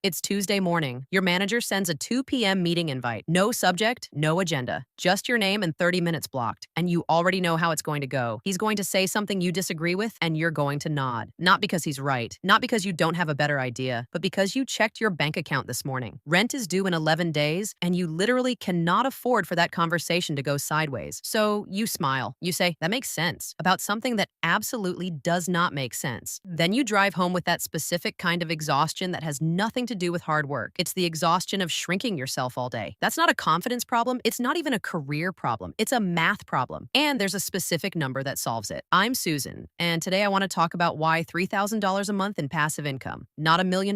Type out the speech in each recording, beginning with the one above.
It's Tuesday morning. Your manager sends a 2 p.m. meeting invite. No subject, no agenda. Just your name and 30 minutes blocked. And you already know how it's going to go. He's going to say something you disagree with, and you're going to nod. Not because he's right, not because you don't have a better idea, but because you checked your bank account this morning. Rent is due in 11 days, and you literally cannot afford for that conversation to go sideways. So you smile. You say, that makes sense, about something that absolutely does not make sense. Then you drive home with that specific kind of exhaustion that has nothing to do with hard work. It's the exhaustion of shrinking yourself all day. That's not a confidence problem. It's not even a career problem. It's a math problem. And there's a specific number that solves it. I'm Susan, and today I want to talk about why $3,000 a month in passive income, not $1 million,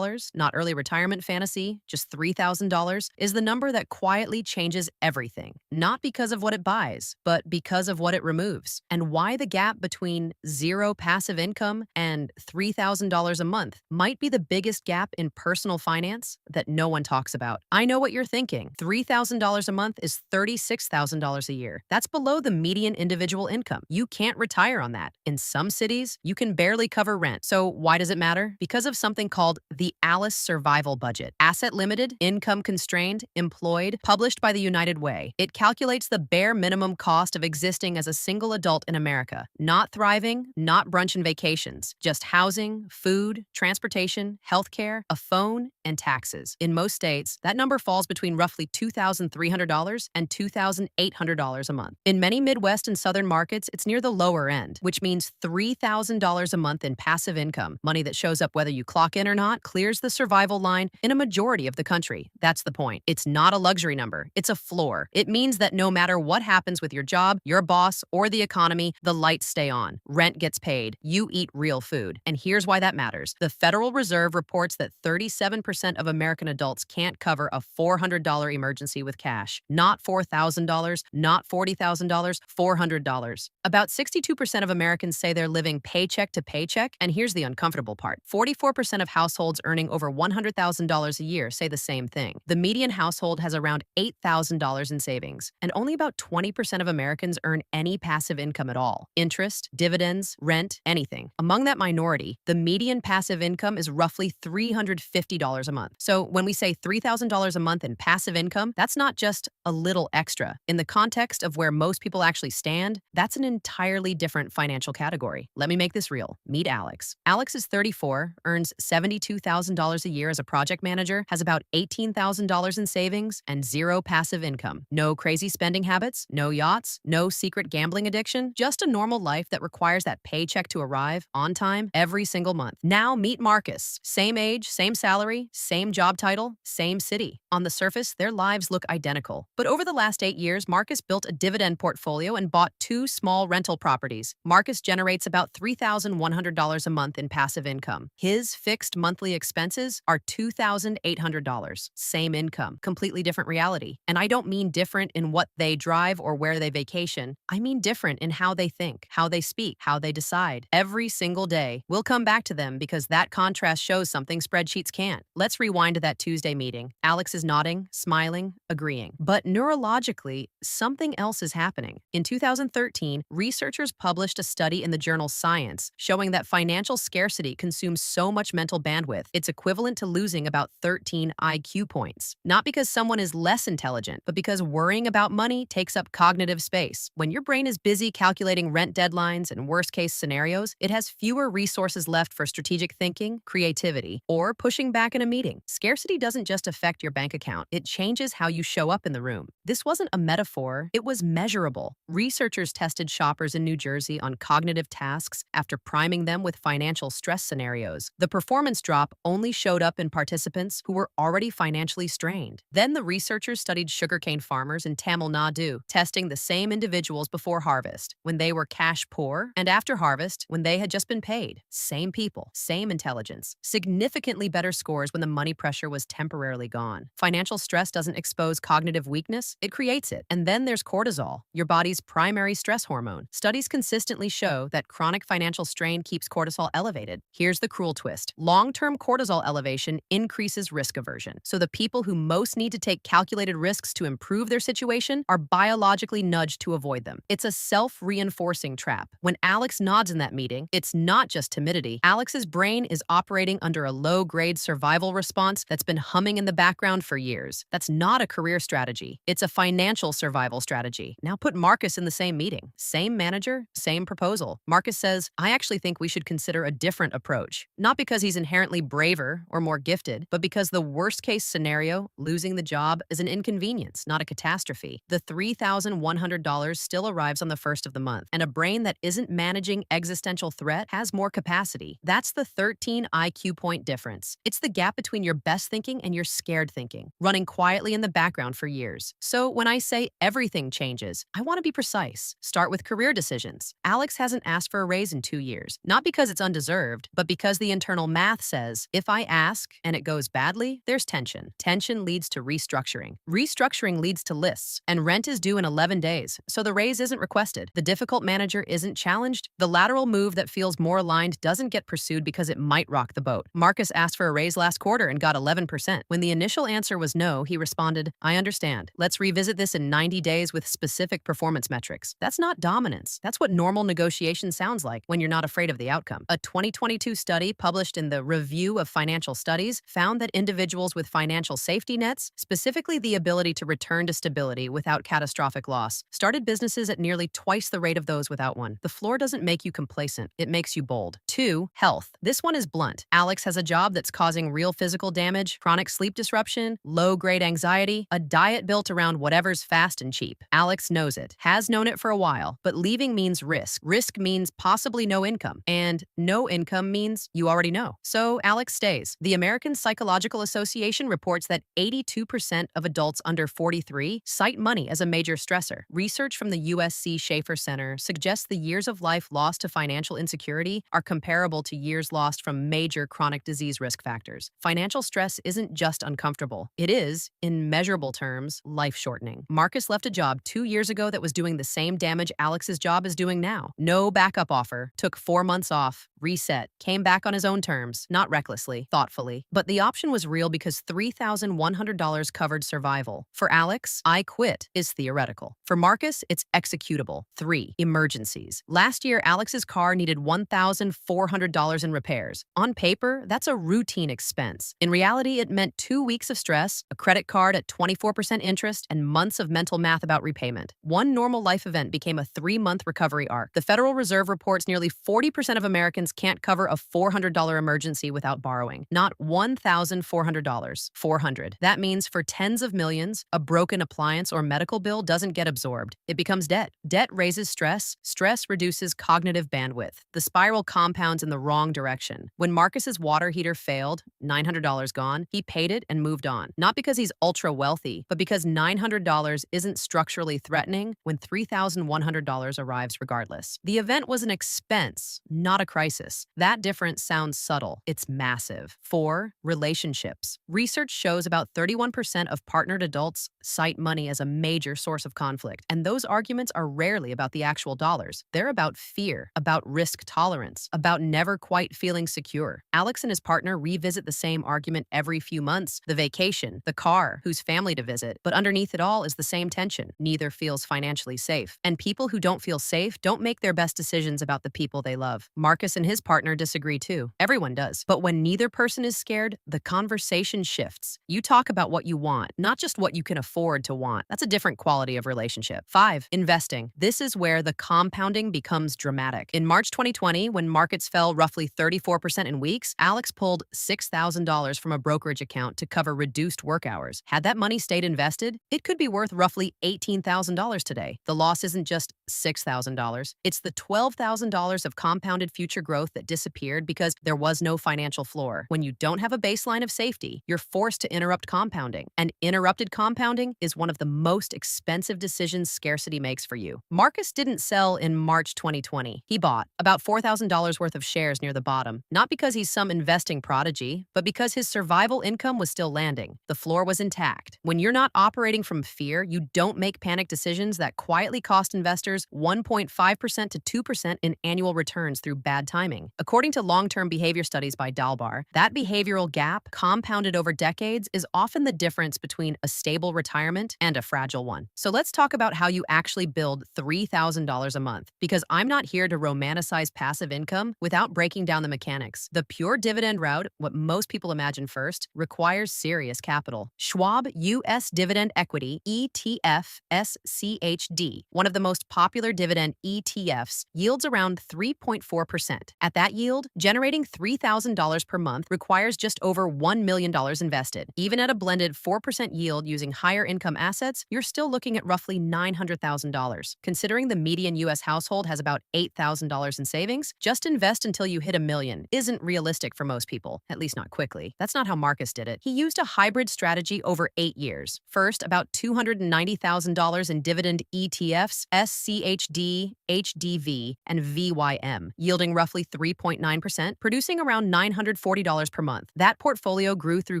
not early retirement fantasy, just $3,000, is the number that quietly changes everything. Not because of what it buys, but because of what it removes. And why the gap between zero passive income and $3,000 a month might be the biggest gap in personal finance that no one talks about. I know what you're thinking. $3,000 a month is $36,000 a year. That's below the median individual income. You can't retire on that. In some cities, you can barely cover rent. So why does it matter? Because of something called the Alice Survival Budget. Asset limited, income constrained, employed, published by the United Way. It calculates the bare minimum cost of existing as a single adult in America. Not thriving, not brunch and vacations, just housing, food, transportation, healthcare, a phone, and taxes. In most states, that number falls between roughly $2,300 and $2,800 a month. In many Midwest and Southern markets, it's near the lower end, which means $3,000 a month in passive income, money that shows up whether you clock in or not, clears the survival line in a majority of the country. That's the point. It's not a luxury number. It's a floor. It means that no matter what happens with your job, your boss, or the economy, the lights stay on. Rent gets paid. You eat real food. And here's why that matters. The Federal Reserve reports that 37% of American adults can't cover a $400 emergency with cash. Not $4,000, not $40,000, $400. About 62% of Americans say they're living paycheck to paycheck, and here's the uncomfortable part. 44% of households earning over $100,000 a year say the same thing. The median household has around $8,000 in savings, and only about 20% of Americans earn any passive income at all. Interest, dividends, rent, anything. Among that minority, the median passive income is roughly $350 a month. So when we say $3,000 a month in passive income, that's not just a little extra. In the context of where most people actually stand, that's an entirely different financial category. Let me make this real. Meet Alex. Alex is 34, earns $72,000 a year as a project manager, has about $18,000 in savings, and zero passive income. No crazy spending habits, no yachts, no secret gambling addiction, just a normal life that requires that paycheck to arrive on time every single month. Now meet Marcus. Same age, same salary, same job title, same city. On the surface, their lives look identical. But over the last 8 years, Marcus built a dividend portfolio and bought 2 small rental properties. Marcus generates about $3,100 a month in passive income. His fixed monthly expenses are $2,800. Same income, completely different reality. And I don't mean different in what they drive or where they vacation. I mean different in how they think, how they speak, how they decide. Every single day, we'll come back to them because that contrast shows something spreadsheets can't. Let's rewind to that Tuesday meeting. Alex is nodding, smiling, agreeing. But neurologically, something else is happening. In 2013, researchers published a study in the journal Science showing that financial scarcity consumes so much mental bandwidth, it's equivalent to losing about 13 IQ points. Not because someone is less intelligent, but because worrying about money takes up cognitive space. When your brain is busy calculating rent deadlines and worst-case scenarios, it has fewer resources left for strategic thinking, creativity, or pushing back in a meeting. Scarcity doesn't just affect your bank account, it changes how you show up in the room. This wasn't a metaphor, it was measurable. Researchers tested shoppers in New Jersey on cognitive tasks after priming them with financial stress scenarios. The performance drop only showed up in participants who were already financially strained. Then the researchers studied sugarcane farmers in Tamil Nadu, testing the same individuals before harvest, when they were cash poor, and after harvest, when they had just been paid. Same people, same intelligence, significantly better scores when the money pressure was temporarily gone. Financial stress doesn't expose cognitive weakness, it creates it. And then there's cortisol, your body's primary stress hormone. Studies consistently show that chronic financial strain keeps cortisol elevated. Here's the cruel twist. Long-term cortisol elevation increases risk aversion. So the people who most need to take calculated risks to improve their situation are biologically nudged to avoid them. It's a self-reinforcing trap. When Alex nods in that meeting, it's not just timidity. Alex's brain is operating under a low-grade survival survival response that's been humming in the background for years. That's not a career strategy. It's a financial survival strategy. Now put Marcus in the same meeting. Same manager, same proposal. Marcus says, I actually think we should consider a different approach. Not because he's inherently braver or more gifted, but because the worst case scenario, losing the job, is an inconvenience, not a catastrophe. The $3,100 still arrives on the first of the month, and a brain that isn't managing existential threat has more capacity. That's the 13 IQ point difference. It's the gap between your best thinking and your scared thinking, running quietly in the background for years. So when I say everything changes, I want to be precise. Start with career decisions. Alex hasn't asked for a raise in 2 years, not because it's undeserved, but because the internal math says, if I ask and it goes badly, there's tension. Tension leads to restructuring. Restructuring leads to lists, and rent is due in 11 days, so the raise isn't requested. The difficult manager isn't challenged. The lateral move that feels more aligned doesn't get pursued because it might rock the boat. Marcus asked for a raise last quarter and got 11%. When the initial answer was no, he responded, I understand. Let's revisit this in 90 days with specific performance metrics. That's not dominance. That's what normal negotiation sounds like when you're not afraid of the outcome. A 2022 study published in the Review of Financial Studies found that individuals with financial safety nets, specifically the ability to return to stability without catastrophic loss, started businesses at nearly twice the rate of those without one. The floor doesn't make you complacent. It makes you bold. 2. Health. This one is blunt. Alex has a job that's causing real physical damage, chronic sleep disruption, low-grade anxiety, a diet built around whatever's fast and cheap. Alex knows it, has known it for a while, but leaving means risk. Risk means possibly no income, and no income means you already know. So Alex stays. The American Psychological Association reports that 82% of adults under 43 cite money as a major stressor. Research from the USC Schaefer Center suggests the years of life lost to financial insecurity are comparable to years lost from major chronic disease risk factors. Financial stress isn't just uncomfortable. It is, in measurable terms, life-shortening. Marcus left a job 2 years ago that was doing the same damage Alex's job is doing now. No backup offer, took 4 months off, reset, came back on his own terms, not recklessly, thoughtfully. But the option was real because $3,100 covered survival. For Alex, I quit is theoretical. For Marcus, it's executable. 3. Emergencies. Last year, Alex's car needed $1,400 in repairs. On paper, that's a routine expense. In reality, it meant 2 weeks of stress, a credit card at 24% interest, and months of mental math about repayment. One normal life event became a 3-month recovery arc. The Federal Reserve reports nearly 40% of Americans can't cover a $400 emergency without borrowing. Not $1,400. $400. That means for tens of millions, a broken appliance or medical bill doesn't get absorbed. It becomes debt. Debt raises stress. Stress reduces cognitive bandwidth. The spiral compounds in the wrong direction. When Marcus's water heater failed, $900 gone, he paid it and moved on. Not because he's ultra wealthy, but because $900 isn't structurally threatening when $3,100 arrives regardless. The event was an expense, not a crisis. That difference sounds subtle. It's massive. 4. Relationships. Research shows about 31% of partnered adults cite money as a major source of conflict, and those arguments are rarely about the actual dollars. They're about fear, about risk tolerance, about never quite feeling secure. Alex and his partner revisit the same argument every few months: the vacation, the car, whose family to visit. But underneath it all is the same tension. Neither feels financially safe. And people who don't feel safe don't make their best decisions about the people they love. Marcus and his partner disagree too. Everyone does. But when neither person is scared, the conversation shifts. You talk about what you want, not just what you can afford to want. That's a different quality of relationship. 5. Investing. This is where the compounding becomes dramatic. In March 2020, when markets fell roughly 34% in weeks, Alex pulled $6,000 from a brokerage account to cover reduced work hours. Had that money stayed invested, it could be worth roughly $18,000 today. The loss isn't just $6,000. It's the $12,000 of compounded future growth that disappeared because there was no financial floor. When you don't have a baseline of safety, you're forced to interrupt compounding. And interrupted compounding is one of the most expensive decisions scarcity makes for you. Marcus didn't sell in March 2020. He bought about $4,000 worth of shares near the bottom, not because he's some investing prodigy, but because his survival income was still landing. The floor was intact. When you're not operating from fear, you don't make panic decisions that quietly cost investors 1.5% to 2% in annual returns through bad timing. According to long-term behavior studies by Dalbar, that behavioral gap, compounded over decades, is often the difference between a stable retirement and a fragile one. So let's talk about how you actually build $3,000 a month, because I'm not here to romanticize passive income without breaking down the mechanics. The pure dividend route, what most most people imagine first, requires serious capital. Schwab U.S. Dividend Equity ETF SCHD, one of the most popular dividend ETFs, yields around 3.4%. At that yield, generating $3,000 per month requires just over $1 million invested. Even at a blended 4% yield using higher income assets, you're still looking at roughly $900,000. Considering the median U.S. household has about $8,000 in savings, just invest until you hit $1 million isn't realistic for most people, at least not quickly. That's not how Marcus did it. He used a hybrid strategy over 8 years. First, about $290,000 in dividend ETFs, SCHD, HDV, and VYM, yielding roughly 3.9%, producing around $940 per month. That portfolio grew through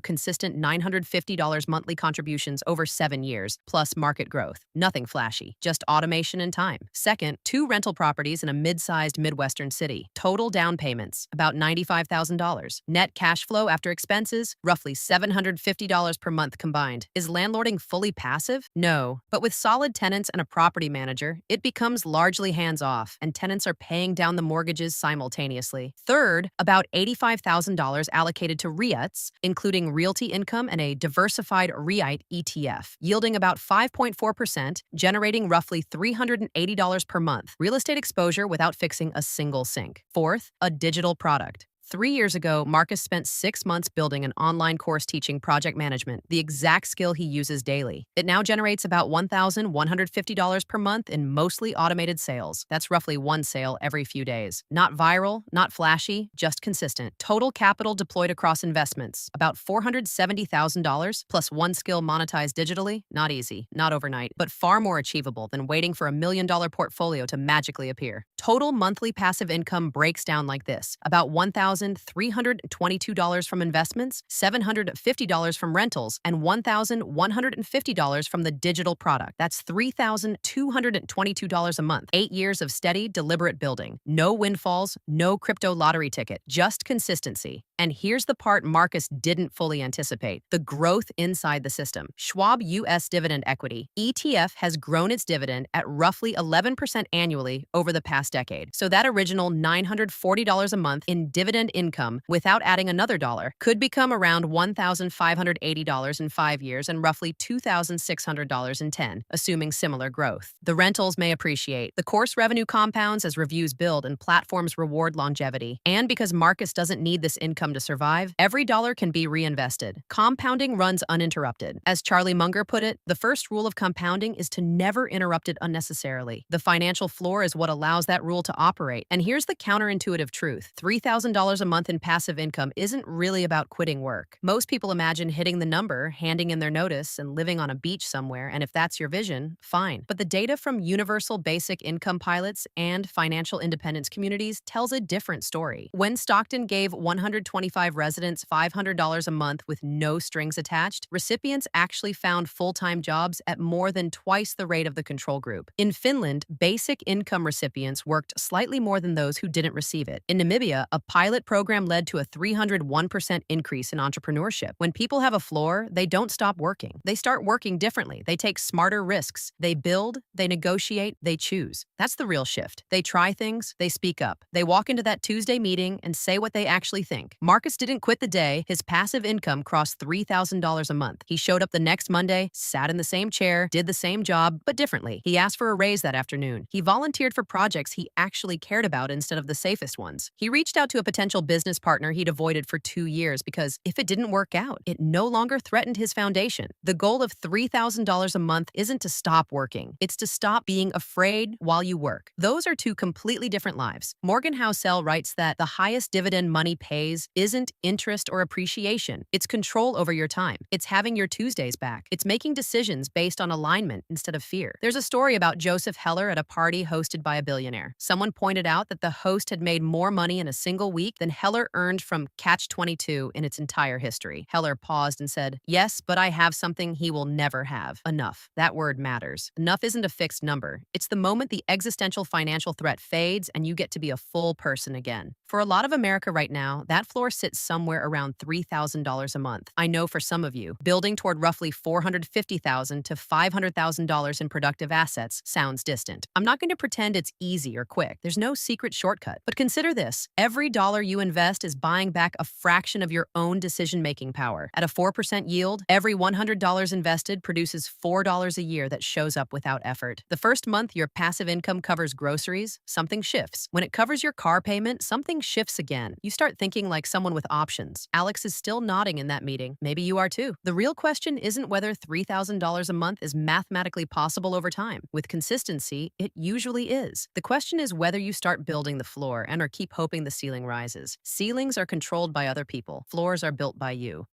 consistent $950 monthly contributions over 7 years, plus market growth. Nothing flashy, just automation and time. Second, 2 rental properties in a mid-sized Midwestern city. Total down payments, about $95,000. Net cash flow after expenses, roughly $750 per month combined. Is landlording fully passive? No. But with solid tenants and a property manager, it becomes largely hands-off, and tenants are paying down the mortgages simultaneously. Third, about $85,000 allocated to REITs, including realty income and a diversified REIT ETF, yielding about 5.4%, generating roughly $380 per month. Real estate exposure without fixing a single sink. Fourth, a digital product. 3 years ago, Marcus spent 6 months building an online course teaching project management, the exact skill he uses daily. It now generates about $1,150 per month in mostly automated sales. That's roughly 1 sale every few days. Not viral, not flashy, just consistent. Total capital deployed across investments, about $470,000, plus 1 skill monetized digitally. Not easy, not overnight, but far more achievable than waiting for $1 million portfolio to magically appear. Total monthly passive income breaks down like this: about $1,322 from investments, $750 from rentals, and $1,150 from the digital product. That's $3,222 a month. 8 years of steady, deliberate building. No windfalls, no crypto lottery ticket, just consistency. And here's the part Marcus didn't fully anticipate: the growth inside the system. Schwab U.S. Dividend Equity ETF has grown its dividend at roughly 11% annually over the past decade. So that original $940 a month in dividend income, without adding another dollar, could become around $1,580 in 5 years and roughly $2,600 in 10, assuming similar growth. The rentals may appreciate. The course revenue compounds as reviews build and platforms reward longevity. And because Marcus doesn't need this income to survive, every dollar can be reinvested. Compounding runs uninterrupted. As Charlie Munger put it, the first rule of compounding is to never interrupt it unnecessarily. The financial floor is what allows that rule to operate. And here's the counterintuitive truth: $3,000 a month in passive income isn't really about quitting work. Most people imagine hitting the number, handing in their notice, and living on a beach somewhere, and if that's your vision, fine. But the data from universal basic income pilots and financial independence communities tells a different story. When Stockton gave 125 residents $500 a month with no strings attached, recipients actually found full-time jobs at more than twice the rate of the control group. In Finland, basic income recipients worked slightly more than those who didn't receive it. In Namibia, a pilot program led to a 301% increase in entrepreneurship. When people have a floor, they don't stop working. They start working differently. They take smarter risks. They build, they negotiate, they choose. That's the real shift. They try things, they speak up. They walk into that Tuesday meeting and say what they actually think. Marcus didn't quit the day his passive income crossed $3,000 a month. He showed up the next Monday, sat in the same chair, did the same job, but differently. He asked for a raise that afternoon. He volunteered for projects he actually cared about instead of the safest ones. He reached out to a potential business partner he'd avoided for 2 years because if it didn't work out, it no longer threatened his foundation. The goal of $3,000 a month isn't to stop working. It's to stop being afraid while you work. Those are 2 completely different lives. Morgan Housel writes that the highest dividend money pays isn't interest or appreciation. It's control over your time. It's having your Tuesdays back. It's making decisions based on alignment instead of fear. There's a story about Joseph Heller at a party hosted by a billionaire. Someone pointed out that the host had made more money in a single week than Heller earned from Catch-22 in its entire history. Heller paused and said, "Yes, but I have something he will never have. Enough." That word matters. Enough isn't a fixed number. It's the moment the existential financial threat fades and you get to be a full person again. For a lot of America right now, that floor sits somewhere around $3,000 a month. I know for some of you, building toward roughly $450,000 to $500,000 in productive assets sounds distant. I'm not going to pretend it's easy or quick. There's no secret shortcut. But consider this: every dollar you you invest is buying back a fraction of your own decision-making power. At a 4% yield, every $100 invested produces $4 a year that shows up without effort. The first month your passive income covers groceries, something shifts. When it covers your car payment, something shifts again. You start thinking like someone with options. Alex is still nodding in that meeting. Maybe you are too. The real question isn't whether $3,000 a month is mathematically possible over time. With consistency, it usually is. The question is whether you start building the floor and or keep hoping the ceiling rises. Ceilings are controlled by other people. Floors are built by you.